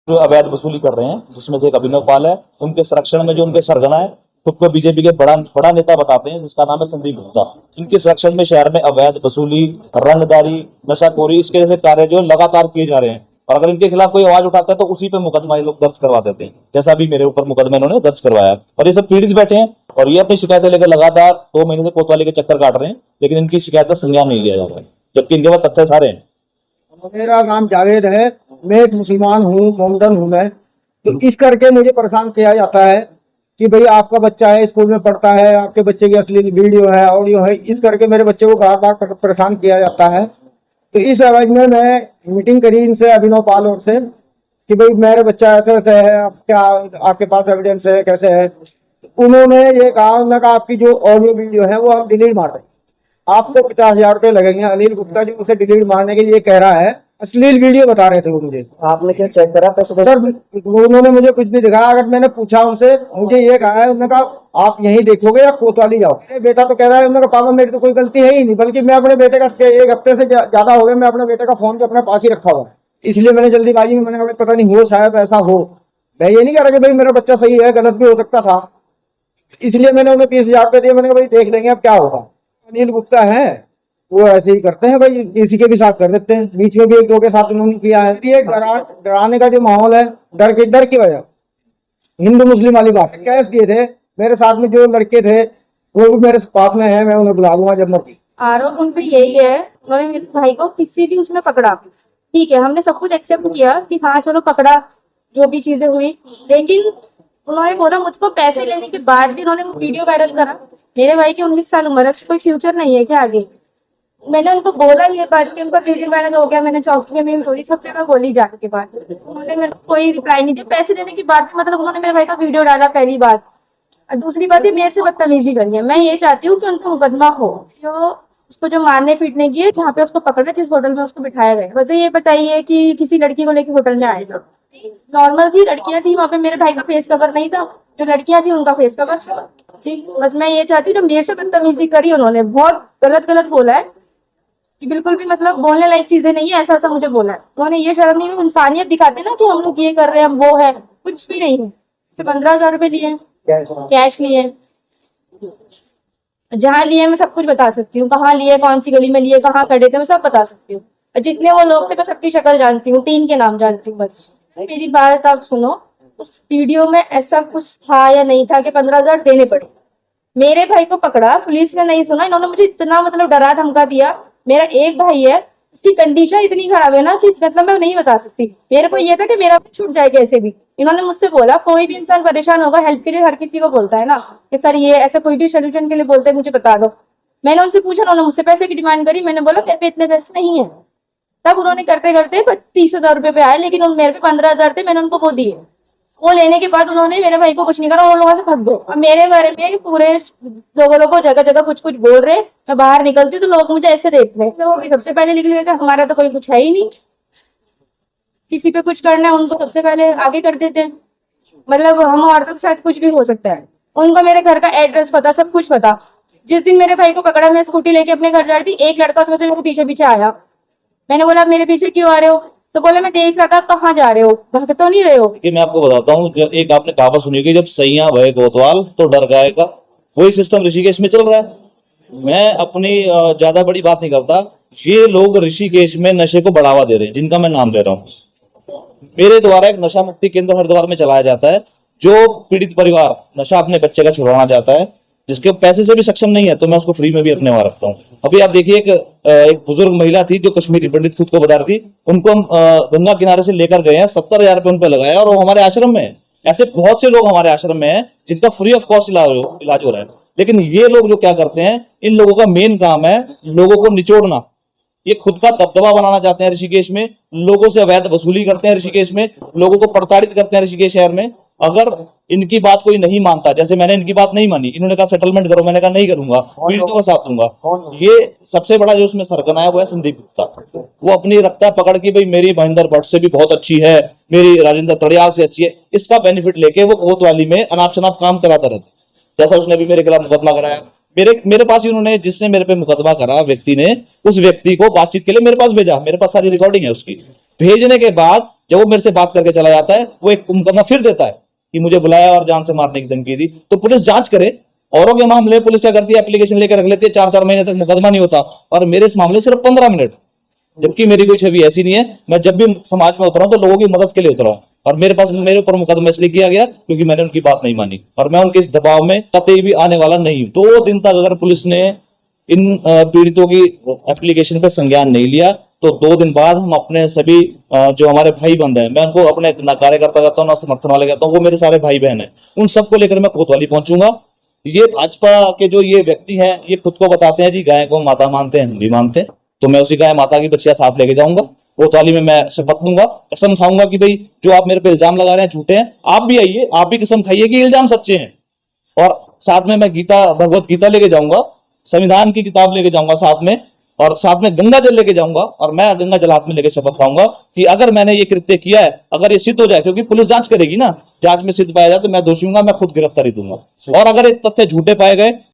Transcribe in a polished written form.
जो अवैध वसूली कर रहे हैं, जिसमें से एक अभिनव पाल है, उनके संरक्षण में जो उनके सरगना है, खुद को बीजेपी के बड़ा नेता बताते हैं, जिसका नाम है संदीप गुप्ता। इनके संरक्षण में शहर में अवैध वसूली, रंगदारी, नशाखोरी, इसके जैसे कार्य जो लगातार किए जा रहे हैं। और अगर इनके खिलाफ कोई आवाज उठाता है तो उसी पे मुकदमा ये लोग दर्ज करवा देते हैं, जैसा भी मेरे ऊपर मुकदमा इन्होंने दर्ज करवाया। और ये सब पीड़ित बैठे हैं और ये अपनी शिकायतें लेकर लगातार 2 महीने से कोतवाली के चक्कर काट रहे हैं, लेकिन इनकी शिकायत का संज्ञान नहीं लिया जा रहा है, जबकि इनके पास तथ्य सारे हैं। मेरा नाम जावेद है, मैं एक मुसलमान हूँ, मोमडन हूँ मैं। तो इस करके मुझे परेशान किया जाता है कि भाई आपका बच्चा है, स्कूल में पढ़ता है, आपके बच्चे की अश्लील वीडियो है, ऑडियो है, इस करके मेरे बच्चे को बार बार परेशान किया जाता है। तो इस एवज में मैं मीटिंग करी इनसे, अभिनव पाल और से, कि भाई मेरे बच्चा ऐसे ऐसे है, आप क्या आपके पास एविडेंस है, कैसे है। तो उन्होंने ये कहा, उन्होंने कहा आपकी जो ऑडियो वीडियो है वो हम डिलीट मार देंगे, आपको 50,000 रुपये लगेंगे। अनिल गुप्ता जी उसे डिलीट मारने के लिए कह रहा है, अश्लील वीडियो बता रहे थे वो मुझे। आपने क्या चेक करा था सुबह? सर उन्होंने मुझे कुछ नहीं दिखाया। अगर मैंने पूछा उनसे, मुझे ये कहा है, उन्होंने कहा आप यहीं देखोगे या कोतवाली जाओ। मेरे बेटा तो कह रहा है, उन्होंने कहा पापा मेरी तो कोई गलती है ही नहीं, बल्कि मैं अपने बेटे का 1 हफ्ते से ज्यादा हो गया मैं अपने बेटे का फोन अपने पास ही रखा हुआ है। इसलिए मैंने जल्दीबाजी में मैंने कहा पता नहीं हो, शायद ऐसा हो। मैं ये नहीं कह रहा कि भाई मेरा बच्चा सही है, गलत भी हो सकता था, इसलिए मैंने उन्हें 20,000 रुपये दिए। मैंने कहा भाई देख लेंगे अब क्या होगा। अनिल गुप्ता है, वो ऐसे ही करते हैं भाई, किसी के भी साथ कर देते हैं। बीच में भी 1-2 के साथ उन्होंने किया है। ये डराने का जो माहौल है, डर की वजह, हिंदू मुस्लिम वाली बात है। कैश दिए थे मेरे साथ में जो लड़के थे, वो भी मेरे पास में है, मैं उन्हें बुला लूंगा जब मर्जी। आरोप उन पे यही है, उन्होंने मेरे भाई को किसी भी उसमें पकड़ा, ठीक है, हमने सब कुछ एक्सेप्ट किया कि हाँ चलो पकड़ा, जो भी चीजें हुई, लेकिन उन्होंने बोला मुझको पैसे लेने के बाद भी उन्होंने वीडियो वायरल करा। मेरे भाई की 19 साल उम्र है, कोई फ्यूचर नहीं है क्या आगे? मैंने उनको बोला ये बात कि उनका वीडियो वायरल हो गया, मैंने चौकी में बोली, सब जगह बोली जाने के बाद उन्होंने मेरे को कोई रिप्लाई नहीं दिया। पैसे देने के बाद मतलब उन्होंने मेरे भाई का वीडियो डाला, पहली बात। और दूसरी बात है, मेरे से बदतमीजी करी है। मैं ये चाहती हूँ कि उनको मुकदमा हो, जो उसको जो मारने पीटने की है, जहाँ पे उसको पकड़ा, जिस होटल में उसको बिठाया गया। वैसे ये बताइए कि किसी लड़की को लेकर होटल में आए थे, नॉर्मल थी, लड़कियां थी वहाँ पे, मेरे भाई का फेस कवर नहीं था, जो लड़कियां थी उनका फेस कवर था जी। बस मैं ये चाहती हूँ, जो मेरे से बदतमीजी करी उन्होंने, बहुत गलत बोला है कि बिल्कुल भी मतलब बोलने लायक चीजें नहीं है, ऐसा मुझे बोला है उन्होंने। ये शर्म नहीं, इंसानियत दिखाते ना कि हम लोग ये कर रहे हैं, हम वो है, कुछ भी नहीं है। सिर्फ 15,000 रुपए लिए, कैश लिए, जहाँ लिए मैं सब कुछ बता सकती हूँ, कहाँ लिए, कौन सी गली में लिए, कहाँ खड़े थे, मैं सब बता सकती हूँ। जितने वो लोग थे मैं सबकी शक्ल जानती हूँ, 3 के नाम जानती हूँ बस। मेरी बात आप सुनो, उस वीडियो में ऐसा कुछ था या नहीं था कि 15,000 देने पड़े। मेरे भाई को पकड़ा, पुलिस ने नहीं सुना, इन्होंने मुझे इतना मतलब डरा धमका दिया। मेरा एक भाई है, उसकी कंडीशन इतनी खराब है ना कि मतलब मैं नहीं बता सकती। मेरे को ये था कि मेरा छूट जाए कैसे भी। इन्होंने मुझसे बोला, कोई भी इंसान परेशान होगा, हेल्प के लिए हर किसी को बोलता है ना कि सर ये ऐसे, कोई भी सोल्यूशन के लिए बोलते हैं, मुझे बता दो। मैंने उनसे पूछा, उन्होंने मुझसे पैसे की डिमांड करी। मैंने बोला मेरे पे इतने पैसे नहीं है। तब उन्होंने करते करते 30,000 रुपए पे आए, लेकिन मेरे पे 15,000 थे, मैंने उनको वो दिए। वो लेने के बाद उन्होंने मेरे भाई को कुछ नहीं करा, और लोगों से भाग गए। अब मेरे बारे में पूरे लोगों को जगह जगह कुछ बोल रहे। मैं बाहर निकलती तो लोग मुझे ऐसे देख रहे, लोगों की सबसे पहले निकल गए, हमारा तो कोई कुछ है ही नहीं। किसी पे कुछ करना है उनको सबसे पहले आगे कर देते हैं, मतलब हम औरतों के साथ कुछ भी हो सकता है। उनको मेरे घर का एड्रेस पता, सब कुछ पता। जिस दिन मेरे भाई को पकड़ा, मैं स्कूटी लेके अपने घर जा रही थी, एक लड़का उसमें से मेरे पीछे पीछे आया। मैंने बोला मेरे पीछे क्यों आ रहे हो? तो बोले मैं देख रहा था, कहाँ जा रहे हो, भाग तो नहीं रहे हो? कि मैं आपको बताता हूँ, एक आपने कहावत सुनी होगी, जब सैया भय कोतवाल तो डर गाएगा। वही सिस्टम ऋषिकेश में चल रहा है। मैं अपनी ज्यादा बड़ी बात नहीं करता। ये लोग ऋषिकेश में नशे को बढ़ावा दे रहे हैं, जिनका मैं नाम ले रहा हूँ। मेरे द्वारा एक नशा मुक्ति केंद्र हरिद्वार में चलाया जाता है। जो पीड़ित परिवार नशा अपने बच्चे का छुड़वाना चाहता है, जिसके पैसे से भी सक्षम नहीं है, तो मैं उसको फ्री में भी अपने वहां रखता हूँ। अभी आप देखिए, एक बुजुर्ग महिला थी जो कश्मीरी पंडित खुद को बता रही थी, उनको हम गंगा किनारे से लेकर गए हैं, 70,000 रुपए उन पे लगाया, और वो हमारे आश्रम में है। ऐसे बहुत से लोग हमारे आश्रम में हैं जिनका फ्री ऑफ कॉस्ट इलाज हो रहा है। लेकिन ये लोग जो क्या करते हैं, इन लोगों का मेन काम है लोगों को निचोड़ना। ये खुद का दबदबा बनाना चाहते हैं ऋषिकेश में, लोगों से अवैध वसूली करते हैं ऋषिकेश में, लोगों को प्रताड़ित करते हैं ऋषिकेश शहर में। अगर इनकी बात कोई नहीं मानता, जैसे मैंने इनकी बात नहीं मानी, इन्होंने कहा सेटलमेंट करो, मैंने कहा नहीं करूंगा, पीड़ितों का साथ दूंगा। ये सबसे बड़ा जो उसमें सरगना है वो है संदीप गुप्ता। वो अपनी रखता है पकड़ की, भाई मेरी महेंद्र भट्ट से भी बहुत अच्छी है, मेरी राजेंद्र तड़ियाल से अच्छी है। इसका बेनिफिट लेके वो कोतवाली में अनाप शनाप काम कराता रहता है। जैसा उसने भी मेरे खिलाफ मुकदमा कराया, मेरे पास ही उन्होंने, जिसने मेरे पे मुकदमा करा व्यक्ति ने, उस व्यक्ति को बातचीत के लिए मेरे पास भेजा। मेरे पास सारी रिकॉर्डिंग है उसकी। भेजने के बाद जब वो मेरे से बात करके चला जाता है, वो एक मुकदमा फिर देता है कि मुझे बुलाया और जान से मारने की धमकी दी। तो पुलिस जांच करे। औरों के मामले पुलिस क्या करती है, एप्लीकेशन लेकर रख लेती है, 4-4 महीने तक मुकदमा नहीं होता, और मेरे इस मामले सिर्फ 15 मिनट। जबकि मेरी कोई छवि ऐसी नहीं है, मैं जब भी समाज में उतरा हूं तो लोगों की मदद के लिए उतरा हूं, और मेरे ऊपर मुकदमा इसलिए किया गया क्योंकि मैंने उनकी बात नहीं मानी, और मैं उनके इस दबाव में कतई भी आने वाला नहीं हूं। 2 दिन तक अगर पुलिस ने इन पीड़ितों की एप्लीकेशन पर संज्ञान नहीं लिया, तो 2 दिन बाद हम अपने सभी जो हमारे भाई बंद हैं, मैं उनको अपने ना कार्यकर्ता कहता हूँ ना समर्थन वाले कहता हूँ, वो मेरे सारे भाई बहन हैं, उन सबको लेकर मैं कोतवाली पहुंचूंगा। ये भाजपा के जो ये व्यक्ति हैं, ये खुद को बताते हैं जी गाय को माता मानते हैं, हम भी मानते हैं, तो मैं उसी गाय माता की बच्चियां साथ लेके जाऊंगा। कोतवाली में मैं शपथ लूंगा, कसम खाऊंगा कि भाई जो आप मेरे पे इल्जाम लगा रहे हैं झूठे हैं, आप भी आइए, आप भी कसम खाइए कि इल्जाम सच्चे हैं। और साथ में मैं भगवत गीता लेके जाऊंगा, संविधान की किताब लेके जाऊंगा साथ में, और साथ में गंगा जल लेके जाऊंगा, और मैं गंगा जल हाथ में लेके शपथ खाऊंगा कि अगर मैंने ये कृत्य किया है, अगर ये सिद्ध हो जाए, क्योंकि पुलिस जांच करेगी ना, जांच में सिद्ध पाया जाए तो मैं दोषी हूंगा, मैं खुद गिरफ्तारी दूंगा। और अगर ये तथ्य झूठे पाए गए